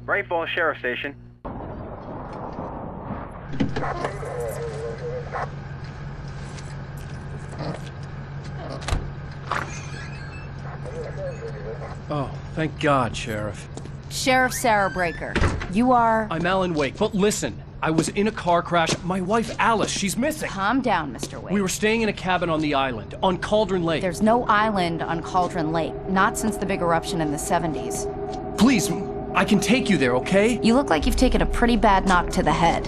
Right Falls Sheriff Station. Oh, thank God, Sheriff. Sheriff Sarah Breaker. You are... I'm Alan Wake, but listen. I was in a car crash. My wife, Alice, she's missing. Calm down, Mr. Wake. We were staying in a cabin on the island, on Cauldron Lake. There's no island on Cauldron Lake. Not since the big eruption in the 70s. Please, I can take you there, okay? You look like you've taken a pretty bad knock to the head.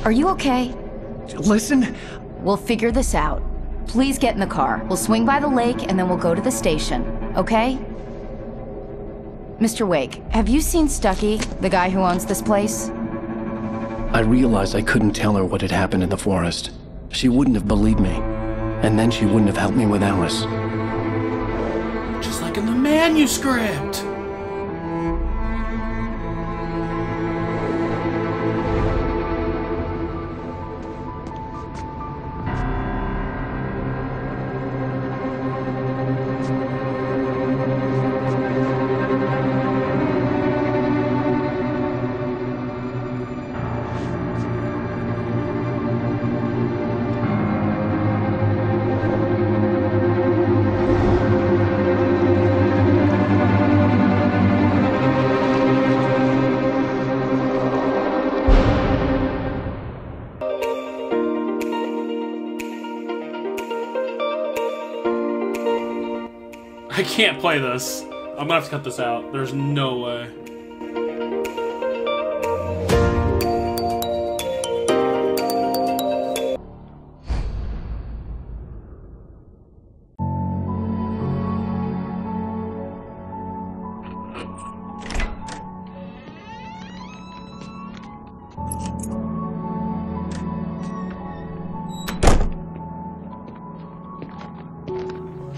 Are you okay? Listen. We'll figure this out. Please get in the car. We'll swing by the lake and then we'll go to the station, okay? Mr. Wake, have you seen Stucky, the guy who owns this place? I realized I couldn't tell her what had happened in the forest. She wouldn't have believed me. And then she wouldn't have helped me with Alice. Just like in the manuscript. I can't play this. I'm gonna have to cut this out. There's no way.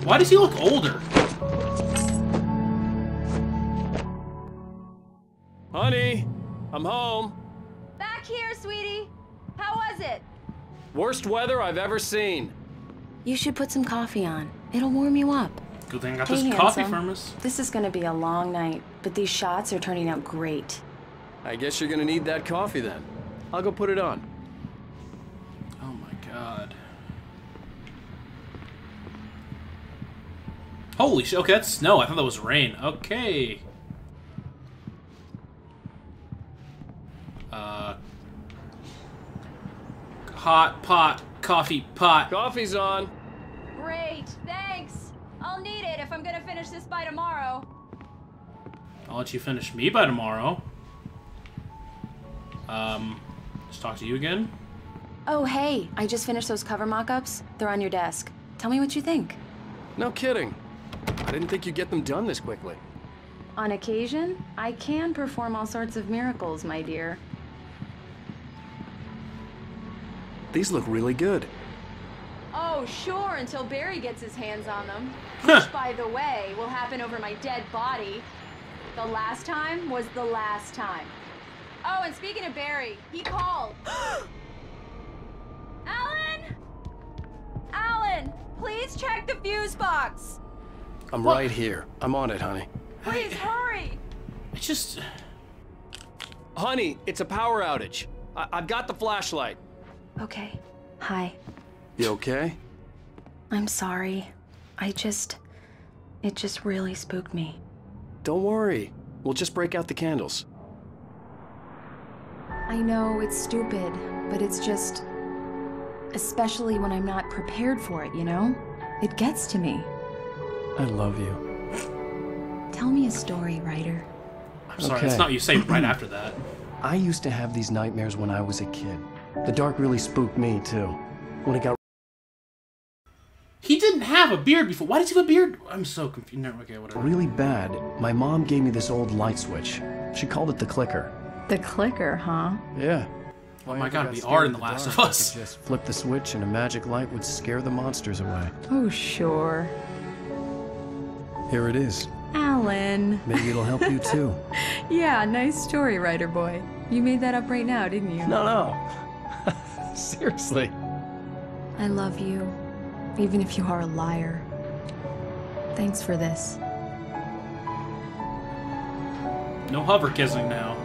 Why does he look older? Honey, I'm home. Back here, sweetie. How was it? Worst weather I've ever seen. You should put some coffee on. It'll warm you up. Good thing I got Hey, this coffee handsome. from us. This is gonna be a long night, but these shots are turning out great. I guess you're gonna need that coffee then. I'll go put it on. Oh my god. Holy shit, okay, that's snow. I thought that was rain. Okay. Hot pot, coffee pot. Coffee's on. Great, thanks. I'll need it if I'm gonna finish this by tomorrow. I'll let you finish me by tomorrow. Just talk to you again. Oh, hey, I just finished those cover mock-ups. They're on your desk. Tell me what you think. No kidding. I didn't think you'd get them done this quickly. On occasion, I can perform all sorts of miracles, my dear. These look really good. Oh, sure, until Barry gets his hands on them. Which, by the way, will happen over my dead body. The last time was the last time. Oh, and speaking of Barry, he called. Alan? Alan, please check the fuse box. I'm right here. I'm on it, honey. Please hurry. It's just... Honey, it's a power outage. I've got the flashlight. Okay. Hi. You okay? I'm sorry. It just really spooked me. Don't worry. We'll just break out the candles. I know it's stupid, but it's just... Especially when I'm not prepared for it, you know? It gets to me. I love you. Tell me a story, writer. I'm sorry, Okay. it's not what you say right after that. I used to have these nightmares when I was a kid. The dark really spooked me, too. When it got... He didn't have a beard before. Why does he have a beard? I'm so confused. No, okay, whatever. really bad, my mom gave me this old light switch. She called it the clicker. The clicker, huh? Yeah. Oh my god, we are in The Last of Us. Just flip the switch and a magic light would scare the monsters away. Oh, sure. Here it is. Alan. Maybe it'll help you too. Yeah, nice story, writer boy. You made that up right now, didn't you? No. Seriously. I love you, even if you are a liar. Thanks for this. No hover kissing now.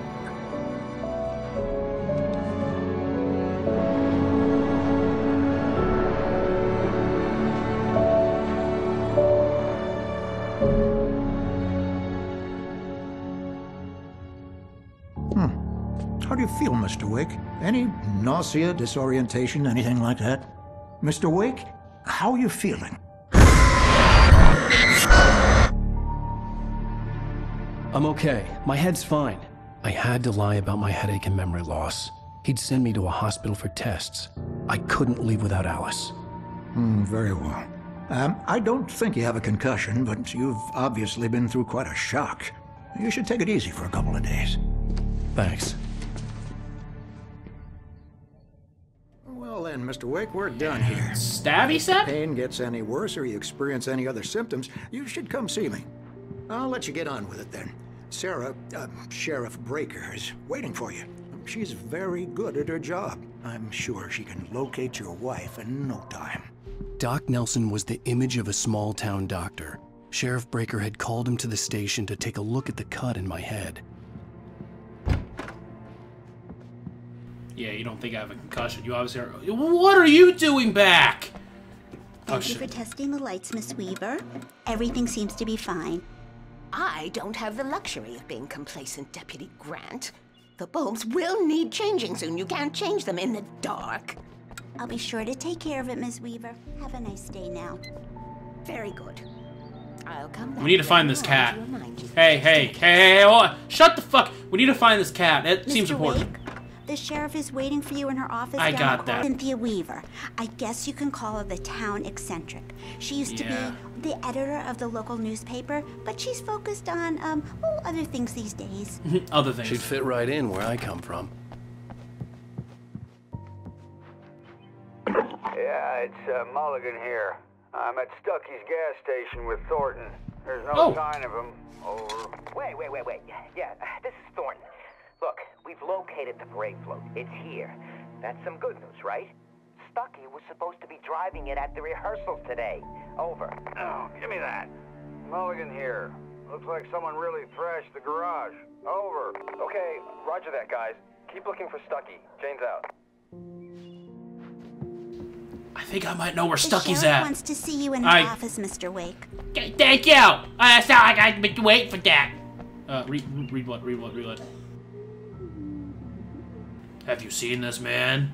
How do you feel, Mr. Wake? Any nausea, disorientation, anything like that? Mr. Wake, how are you feeling? I'm okay. My head's fine. I had to lie about my headache and memory loss. He'd send me to a hospital for tests. I couldn't leave without Alice. Very well. I don't think you have a concussion, but you've obviously been through quite a shock. You should take it easy for a couple of days. Thanks. Well then, Mr. Wake, we're done here. Stabby If stab? the pain gets any worse or you experience any other symptoms, you should come see me. I'll let you get on with it then. Sarah, Sheriff Breaker, is waiting for you. She's very good at her job. I'm sure she can locate your wife in no time. Doc Nelson was the image of a small-town doctor. Sheriff Breaker had called him to the station to take a look at the cut in my head. Yeah, you don't think I have a concussion. You obviously are. What are you doing back? Thank you for testing the lights, Miss Weaver. Everything seems to be fine. I don't have the luxury of being complacent, Deputy Grant. The bulbs will need changing soon. You can't change them in the dark. I'll be sure to take care of it, Miss Weaver. Have a nice day now. Very good. I'll come back. We need to find this later on cat. to remind you. Hey, hold on. Shut the fuck. We need to find this cat. That seems Mr. important. Wake, the sheriff is waiting for you in her office I down got the that. corner. Cynthia Weaver. I guess you can call her the town eccentric. She used to Yeah. be the editor of the local newspaper, but she's focused on, other things these days. Other things. She'd fit right in where I come from. Yeah, it's Mulligan here. I'm at Stucky's gas station with Thornton. There's no Oh. sign of him. Over. Wait. Yeah, this is Thornton. Look, we've located the parade float. It's here. That's some good news, right? Stucky was supposed to be driving it at the rehearsals today. Over. Oh, give me that. Mulligan here. Looks like someone really thrashed the garage. Over. Okay, roger that, guys. Keep looking for Stucky. Jane's out. I think I might know where The Stucky's sheriff at. wants to see you in her I- office, Mr. Wake. Okay, thank you. I sound like I've been waiting for that. Read what? Have you seen this man?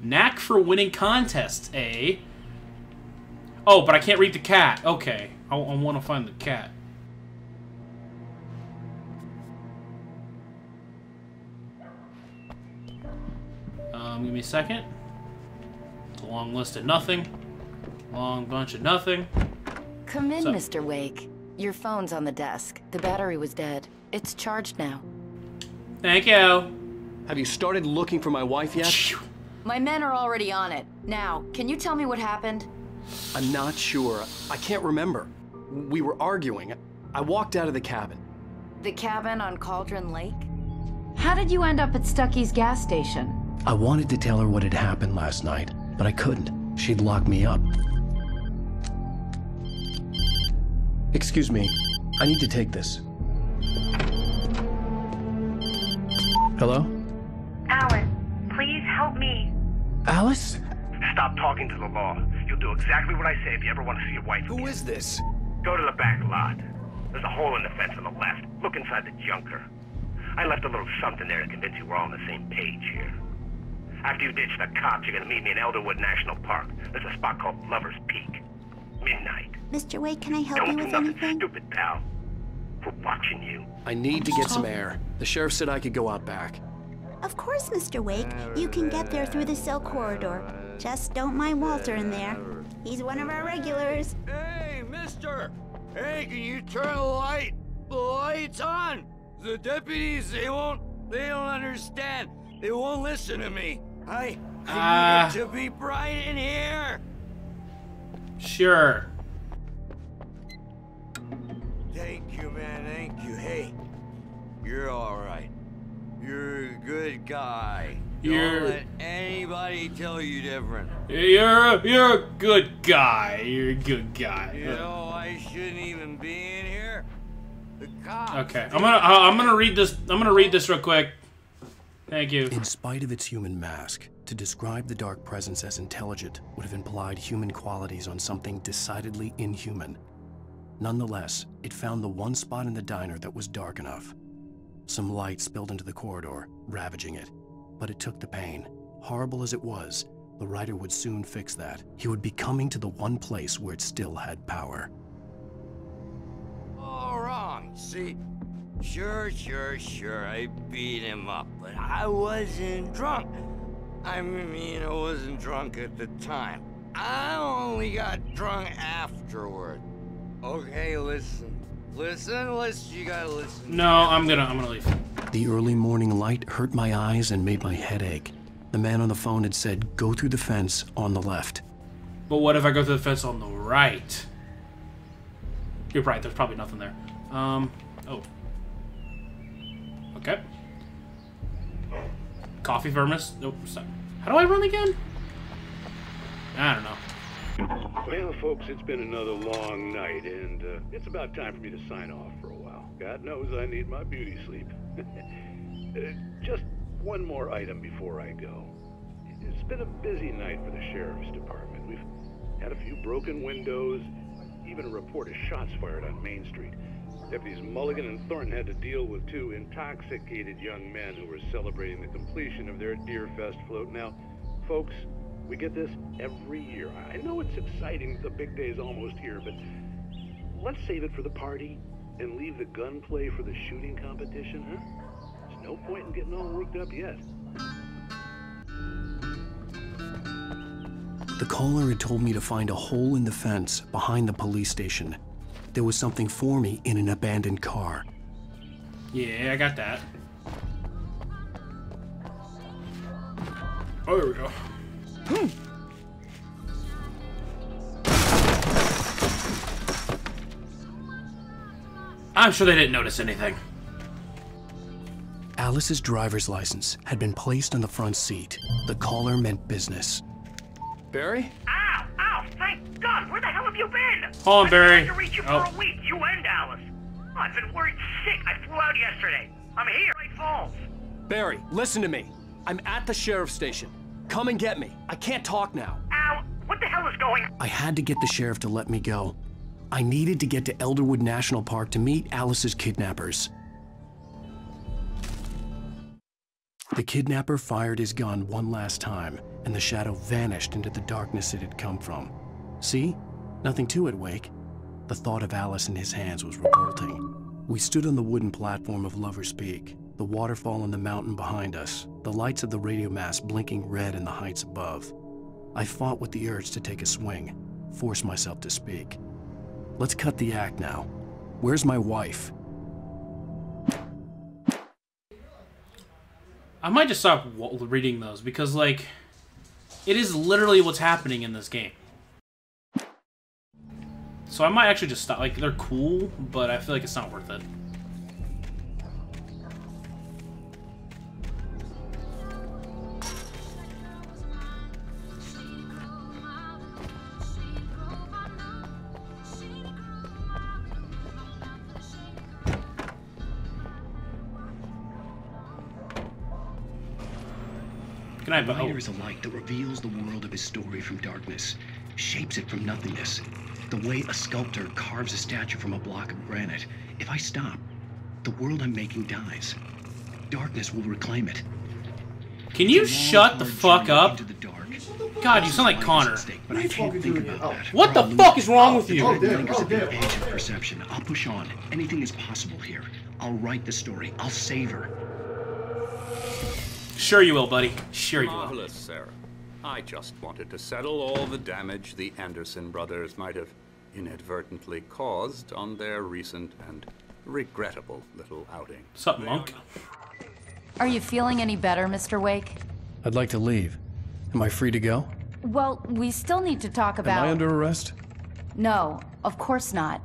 Knack for winning contests, eh? Oh, but I can't read the cat. Okay, I want to find the cat. Give me a second. It's a long list of nothing. Long bunch of nothing. Come in, So- Mr. Wake. Your phone's on the desk. The battery was dead. It's charged now. Thank you. Have you started looking for my wife yet? My men are already on it. Now, can you tell me what happened? I'm not sure. I can't remember. We were arguing. I walked out of the cabin. The cabin on Cauldron Lake? How did you end up at Stucky's gas station? I wanted to tell her what had happened last night, but I couldn't. She'd locked me up. Excuse me. I need to take this. Hello? Alice, please help me. Alice? Stop talking to the law. You'll do exactly what I say if you ever want to see your wife again. Who is this? Go to the back lot. There's a hole in the fence on the left. Look inside the junker. I left a little something there to convince you we're all on the same page here. After you ditch the cops, you're gonna meet me in Elderwood National Park. There's a spot called Lover's Peak. Midnight. Mr. Wake, can I help Don't you do with nothing anything? stupid, pal. We're watching you. I need to get some air. The sheriff said I could go out back. Of course, Mr. Wake. You can get there through the cell corridor. Just don't mind Walter in there. He's one of our regulars. Hey, mister! Hey, can you turn the lights on? The deputies, they don't understand. They won't listen to me. I need it to be bright in here. Sure. Thank you, man, thank you. Hey, you're all right. You're a good guy. Don't let anybody tell you different. You're a good guy. You're a good guy. You know I shouldn't even be in here? The cops. Okay, I'm gonna read this. I'm gonna read this real quick. Thank you. In spite of its human mask, to describe the dark presence as intelligent would have implied human qualities on something decidedly inhuman. Nonetheless, it found the one spot in the diner that was dark enough. Some light spilled into the corridor, ravaging it. But it took the pain. Horrible as it was, the writer would soon fix that. He would be coming to the one place where it still had power. All wrong. See, sure, I beat him up, but I wasn't drunk. I mean, I wasn't drunk at the time. I only got drunk afterward. Okay, listen, you gotta listen. No, I'm gonna leave. The early morning light hurt my eyes and made my head ache. The man on the phone had said, go through the fence on the left. But what if I go through the fence on the right? You're right, there's probably nothing there. Oh. Okay. Coffee thermos? Nope, stop. How do I run again? I don't know. Well, folks, it's been another long night, and it's about time for me to sign off for a while. God knows I need my beauty sleep. Just one more item before I go. It's been a busy night for the sheriff's department. We've had a few broken windows, even a report of shots fired on Main Street. Deputies Mulligan and Thornton had to deal with two intoxicated young men who were celebrating the completion of their Deer Fest float. Now, folks, we get this every year. I know it's exciting, the big day's almost here, but let's save it for the party and leave the gunplay for the shooting competition, huh? There's no point in getting all worked up yet. The caller had told me to find a hole in the fence behind the police station. There was something for me in an abandoned car. Yeah, I got that. Oh, there we go. I'm sure they didn't notice anything. Alice's driver's license had been placed on the front seat. The caller meant business. Barry? Ow! Ow! Thank God! Where the hell have you been? Hold on, Barry. I've been trying to reach you for a week. You and Alice. Oh, I've been worried sick. I flew out yesterday. I'm here. Great Falls. Barry, listen to me. I'm at the sheriff's station. Come and get me. I can't talk now. Ow! What the hell is going on? I had to get the sheriff to let me go. I needed to get to Elderwood National Park to meet Alice's kidnappers. The kidnapper fired his gun one last time, and the shadow vanished into the darkness it had come from. See? Nothing to it, Wake. The thought of Alice in his hands was revolting. We stood on the wooden platform of Lover's Peak, the waterfall and the mountain behind us, the lights of the radio mast blinking red in the heights above. I fought with the urge to take a swing, force myself to speak. Let's cut the act now. Where's my wife? I might just stop reading those because, like, it is literally what's happening in this game. So I might actually just stop. Like, they're cool, but I feel like it's not worth it. The writer is a light that reveals the world of his story from darkness, shapes it from nothingness. The way a sculptor carves a statue from a block of granite. If I stop, the world I'm making dies. Darkness will reclaim it. Can you shut the fuck up? God, you sound like Connor. But I can't think about that. What the fuck is wrong with you? Lingers at the edge of perception. I'll push on. Anything is possible here. I'll write the story. I'll save her. Sure you will, buddy. Sure you will. Marvelous, Sarah. I just wanted to settle all the damage the Anderson brothers might have inadvertently caused on their recent and regrettable little outing. What's up, Monk? Are you feeling any better, Mr. Wake? I'd like to leave. Am I free to go? Well, we still need to talk about... Am I under arrest? No, of course not.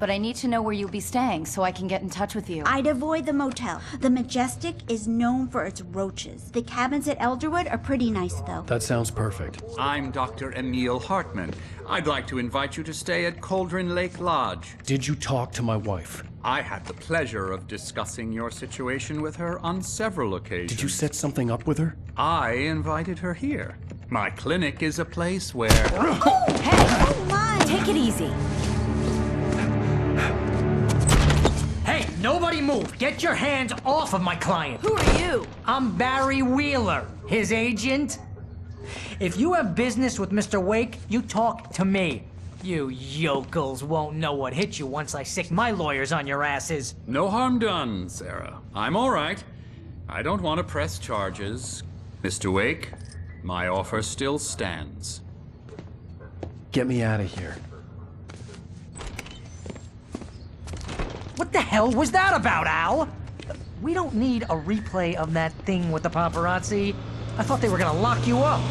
but I need to know where you'll be staying so I can get in touch with you. I'd avoid the motel. The Majestic is known for its roaches. The cabins at Elderwood are pretty nice, though. That sounds perfect. I'm Dr. Emil Hartman. I'd like to invite you to stay at Cauldron Lake Lodge. Did you talk to my wife? I had the pleasure of discussing your situation with her on several occasions. Did you set something up with her? I invited her here. My clinic is a place where... Oh, hey! Oh my! Take it easy. Hey, nobody move! Get your hands off of my client! Who are you? I'm Barry Wheeler, his agent. If you have business with Mr. Wake, you talk to me. You yokels won't know what hit you once I sick my lawyers on your asses. No harm done, Sarah. I'm all right. I don't want to press charges. Mr. Wake, my offer still stands. Get me out of here. What the hell was that about, Al? We don't need a replay of that thing with the paparazzi. I thought they were gonna lock you up.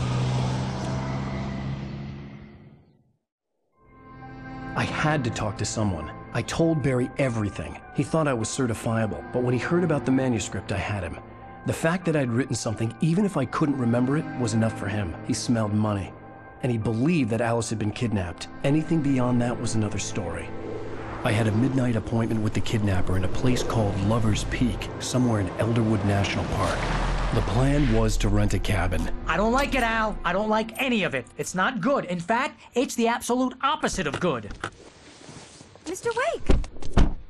I had to talk to someone. I told Barry everything. He thought I was certifiable, but when he heard about the manuscript, I had him. The fact that I'd written something, even if I couldn't remember it, was enough for him. He smelled money. And he believed that Alice had been kidnapped. Anything beyond that was another story. I had a midnight appointment with the kidnapper in a place called Lover's Peak, somewhere in Elderwood National Park. The plan was to rent a cabin. I don't like it, Al. I don't like any of it. It's not good. In fact, it's the absolute opposite of good. Mr. Wake!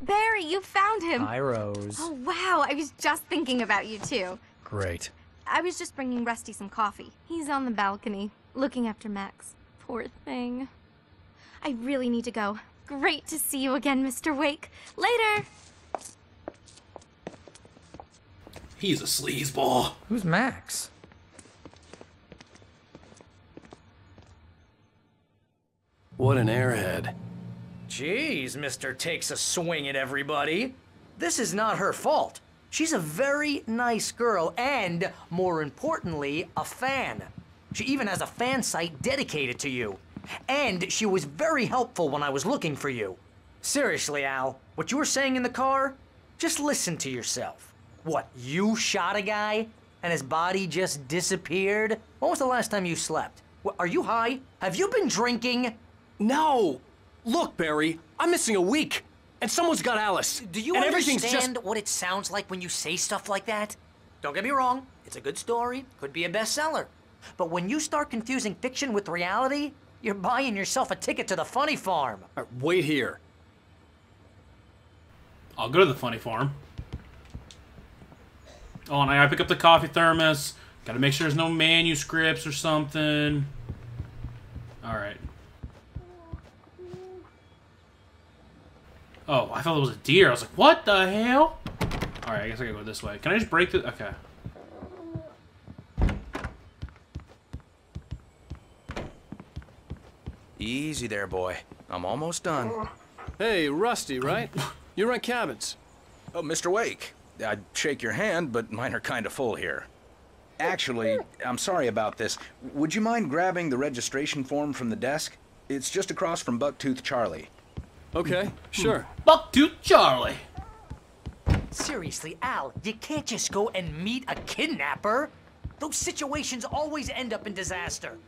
Barry, you found him. Hi, Rose. Oh, wow. I was just thinking about you, too. Great. I was just bringing Rusty some coffee. He's on the balcony, looking after Max. Poor thing. I really need to go. Great to see you again, Mr. Wake. Later! He's a sleazeball. Who's Max? What an airhead. Jeez, Mr. Takes a swing at everybody. This is not her fault. She's a very nice girl and, more importantly, a fan. She even has a fan site dedicated to you. And she was very helpful when I was looking for you. Seriously, Al, what you were saying in the car? Just listen to yourself. What, you shot a guy and his body just disappeared? When was the last time you slept? What, are you high? Have you been drinking? No! Look, Barry, I'm missing a week, and someone's got Alice. Do you understand what it sounds like when you say stuff like that? Don't get me wrong, it's a good story, could be a bestseller. But when you start confusing fiction with reality, you're buying yourself a ticket to the funny farm. Wait here. I'll go to the funny farm. Oh, and I gotta pick up the coffee thermos. Gotta make sure there's no manuscripts or something. Alright. Oh, I thought it was a deer. I was like, what the hell? Alright, I guess I gotta go this way. Can I just break the... Okay. Easy there, boy. I'm almost done. Hey, Rusty, right? You rent cabins. Oh, Mr. Wake. I'd shake your hand, but mine are kind of full here. Actually, I'm sorry about this. Would you mind grabbing the registration form from the desk? It's just across from Bucktooth Charlie. Okay, sure. Bucktooth Charlie! Seriously, Al, you can't just go and meet a kidnapper. Those situations always end up in disaster.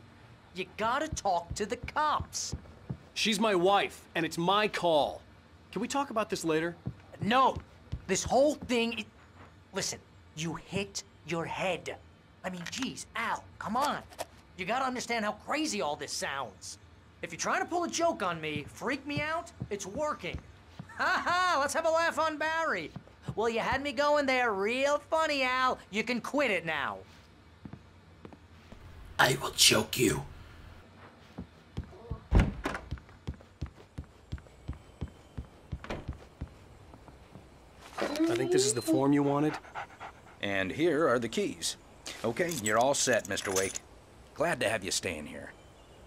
You gotta talk to the cops. She's my wife, and it's my call. Can we talk about this later? No. This whole thing... Listen, you hit your head. I mean, geez, Al, come on. You gotta understand how crazy all this sounds. If you're trying to pull a joke on me, freak me out, it's working. Ha ha, let's have a laugh on Barry. Well, you had me going there real funny, Al. You can quit it now. I will choke you. I think this is the form you wanted. And here are the keys. Okay, you're all set, Mr. Wake. Glad to have you staying here.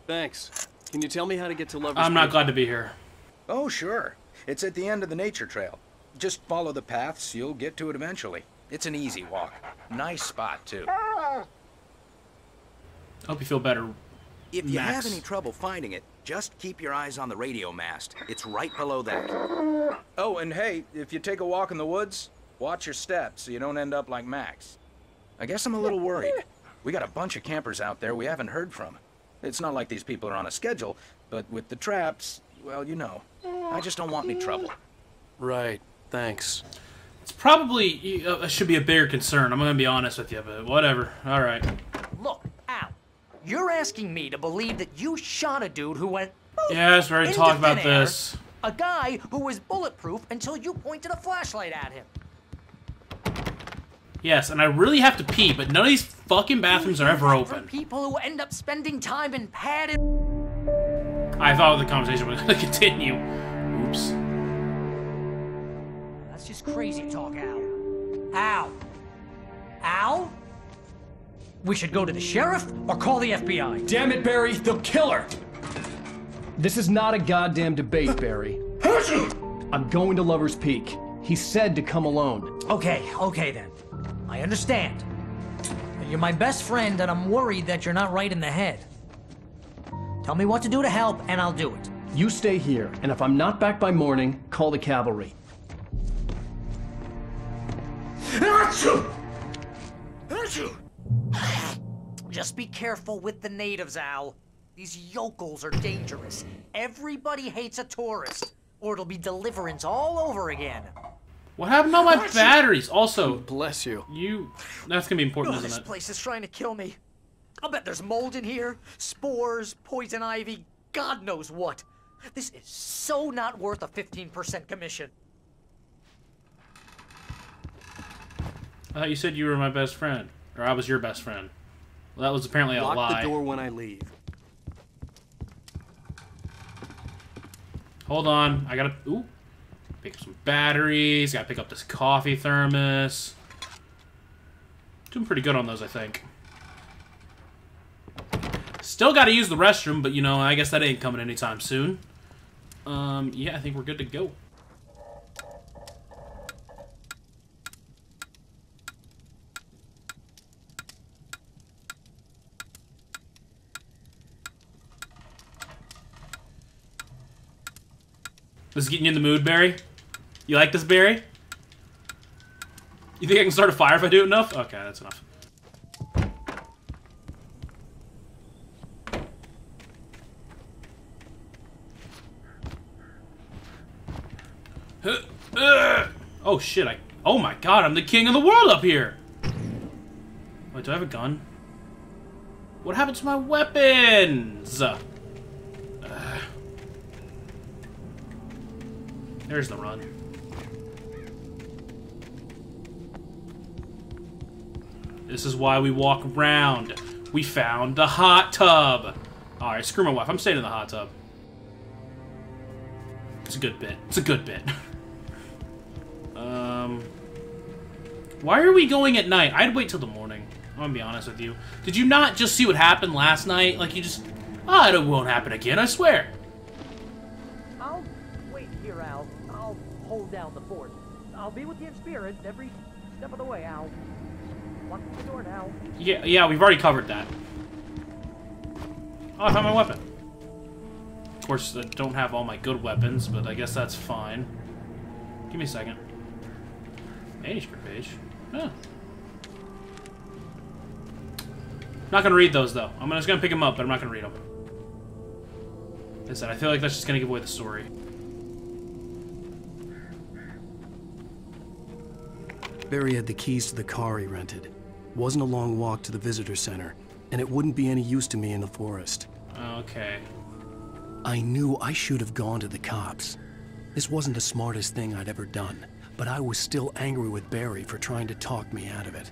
Thanks. Can you tell me how to get to Lover's I'm not Peak? glad to be here. Oh, sure. It's at the end of the nature trail. Just follow the paths, you'll get to it eventually. It's an easy walk. Nice spot, too. I hope you feel better, If you have Max. any trouble finding it, Just keep your eyes on the radio mast. It's right below that. Oh, and hey, if you take a walk in the woods, watch your steps so you don't end up like Max. I guess I'm a little worried. We got a bunch of campers out there we haven't heard from. It's not like these people are on a schedule, but with the traps, well, you know. I just don't want any trouble. Right. Thanks. It's probably should be a bigger concern. I'm gonna be honest with you, but whatever. All right. Look, Al, you're asking me to believe that you shot a dude who went. Yes, we already into talked about thin air, this. A guy who was bulletproof until you pointed a flashlight at him. Yes, and I really have to pee, but none of these fucking bathrooms are ever For open. people who end up spending time in padded. I thought the conversation was gonna continue. Oops. That's just crazy talk, Al. Al? Al? We should go to the sheriff or call the FBI. Damn it, Barry, they'll kill her! This is not a goddamn debate, Barry. I'm going to Lover's Peak. He said to come alone. Okay then. I understand. You're my best friend, and I'm worried that you're not right in the head. Tell me what to do to help, and I'll do it. You stay here, and if I'm not back by morning, call the cavalry. Just be careful with the natives, Al. These yokels are dangerous. Everybody hates a tourist, or it'll be deliverance all over again. What happened to all my batteries? Also, bless you. That's gonna be important, This isn't it? place is trying to kill me. I'll bet there's mold in here, spores, poison ivy, God knows what. This is so not worth a 15% commission. I thought you said you were my best friend, or I was your best friend. Well, that was apparently a lie. Lock the door when I leave. Hold on, I gotta pick up some batteries. Gotta pick up this coffee thermos. Doing pretty good on those, I think. Still gotta use the restroom, but you know, I guess that ain't coming anytime soon. Yeah, I think we're good to go. This is getting you in the mood, Barry? You like this, Barry? You think I can start a fire if I do it enough? Okay, that's enough. Oh shit, oh my god, I'm the king of the world up here! Wait, do I have a gun? What happened to my weapons? There's the run. This is why we walk around. We found the hot tub. Alright, screw my wife. I'm staying in the hot tub. It's a good bit. It's a good bit. Why are we going at night? I'd wait till the morning. I'm gonna be honest with you. Did you not just see what happened last night? Like, you just... Oh, it won't happen again, I swear. I'll wait here, Al. I'll hold down the fort. I'll be with you in spirit every step of the way, Al. Lock the door now. Yeah, we've already covered that. Oh, I found my weapon. Of course, I don't have all my good weapons, but I guess that's fine. Give me a second. Manuscript page. Huh. Not gonna read those, though. I'm just gonna pick them up, but I'm not gonna read them. Like I said, I feel like that's just gonna give away the story. Barry had the keys to the car he rented. Wasn't a long walk to the visitor center, and it wouldn't be any use to me in the forest. Okay. I knew I should have gone to the cops. This wasn't the smartest thing I'd ever done, but I was still angry with Barry for trying to talk me out of it.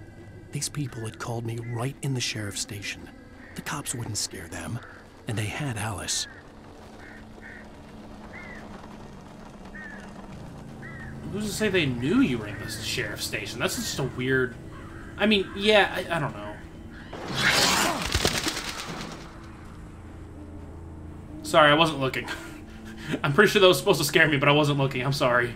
These people had called me right in the sheriff's station. The cops wouldn't scare them, and they had Alice. Who's to say they knew you were in the sheriff's station? That's just a weird... I mean, yeah, I don't know. Sorry, I wasn't looking. I'm pretty sure that was supposed to scare me, but I wasn't looking. I'm sorry.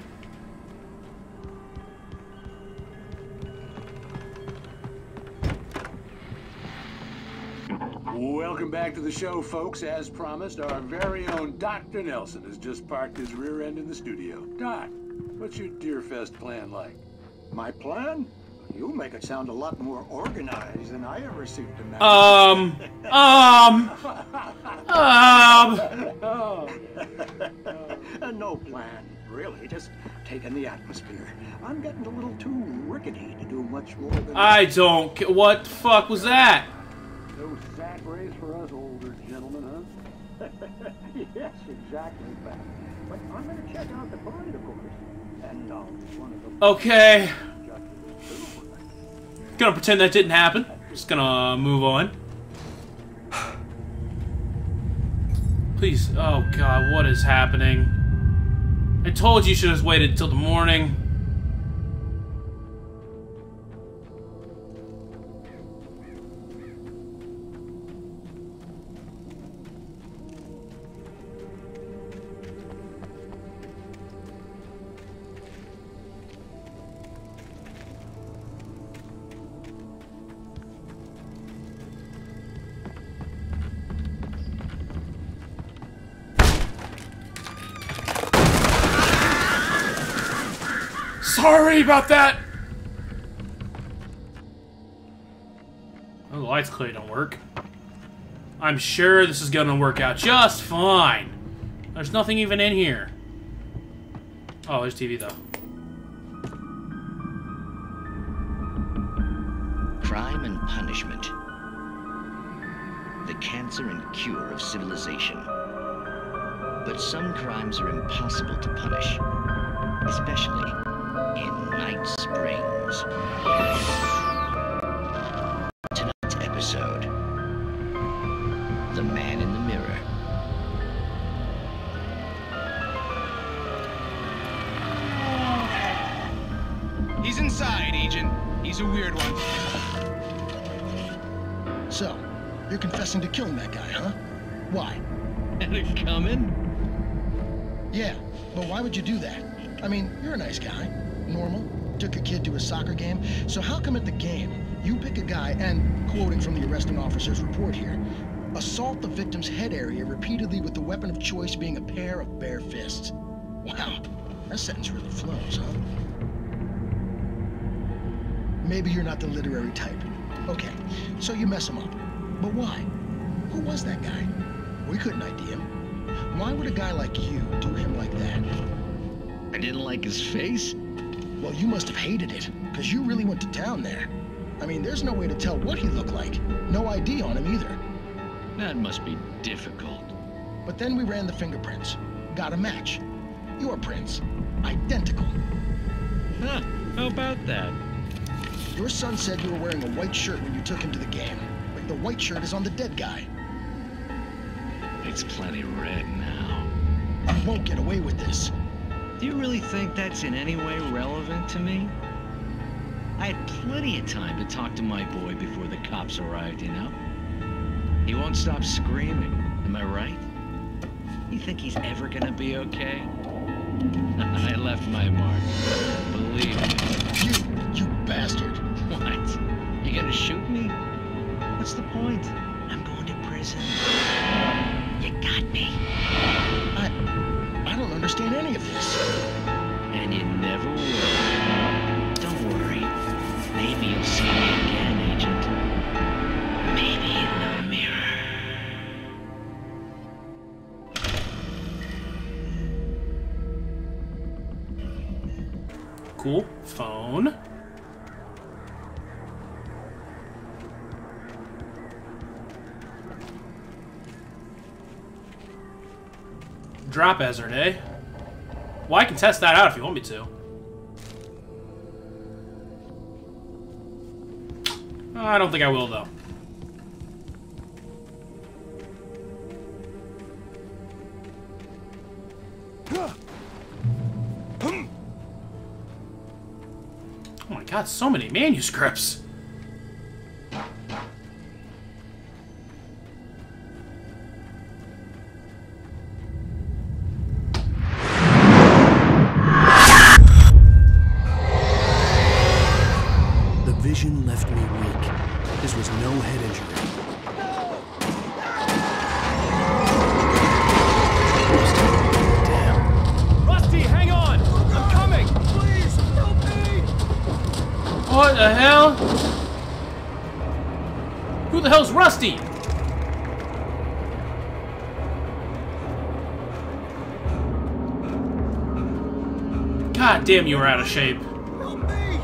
Welcome back to the show, folks. As promised, our very own Dr. Nelson has just parked his rear end in the studio. Doc, what's your Deerfest plan like? My plan? You make it sound a lot more organized than I ever seem to imagine. No plan, really. Just taking the atmosphere. I'm getting a little too rickety to do much more than... I don't care. What the fuck was that? No sack race for us older gentlemen, huh? Yes, exactly, Pat. But I'm going to check out the party, of course. And one of the... Okay. Gonna pretend that didn't happen. Just gonna move on. Please. Oh god, what is happening? I told you should have waited till the morning. Sorry about that! Oh, the lights clearly don't work. I'm sure this is gonna work out just fine. There's nothing even in here. Oh, there's TV though. Crime and punishment. The cancer and cure of civilization. But some crimes are impossible to punish, especially in Night Springs. Tonight's episode, The Man in the Mirror. He's inside, Agent. He's a weird one. So, you're confessing to killing that guy, huh? Why? Had it coming? Yeah, but why would you do that? I mean, you're a nice guy. Normal. Took a kid to a soccer game. So how come at the game, you pick a guy and, quoting from the arresting officer's report here, assault the victim's head area repeatedly with the weapon of choice being a pair of bare fists? Wow, that sentence really flows, huh? Maybe you're not the literary type. Okay, so you mess him up. But why? Who was that guy? We couldn't ID him. Why would a guy like you do him like that? I didn't like his face? Well, you must have hated it, because you really went to town there. I mean, there's no way to tell what he looked like. No ID on him either. That must be difficult. But then we ran the fingerprints. Got a match. Your prints. Identical. Huh, how about that? Your son said you were wearing a white shirt when you took him to the game. But the white shirt is on the dead guy. It's plenty red now. You won't get away with this. Do you really think that's in any way relevant to me? I had plenty of time to talk to my boy before the cops arrived, you know? He won't stop screaming, am I right? You think he's ever gonna be okay? I left my mark, believe me. You bastard. What? You gonna shoot me? What's the point? I'm going to prison. You got me. I don't understand any of this. And you never will. Don't worry. Maybe you'll see me again, Agent. Maybe in the mirror. Cool. Phone. Drop hazard, eh? Well, I can test that out if you want me to. I don't think I will, though. Oh my god, so many manuscripts! Vision left me weak. This was no head injury. What the hell? Who the hell's Rusty? God damn, you were out of shape. Help me!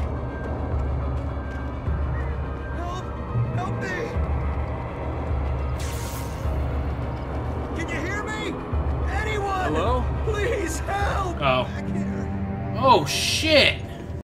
Help me! Can you hear me? Anyone? Hello? Please help! Oh. Oh shit!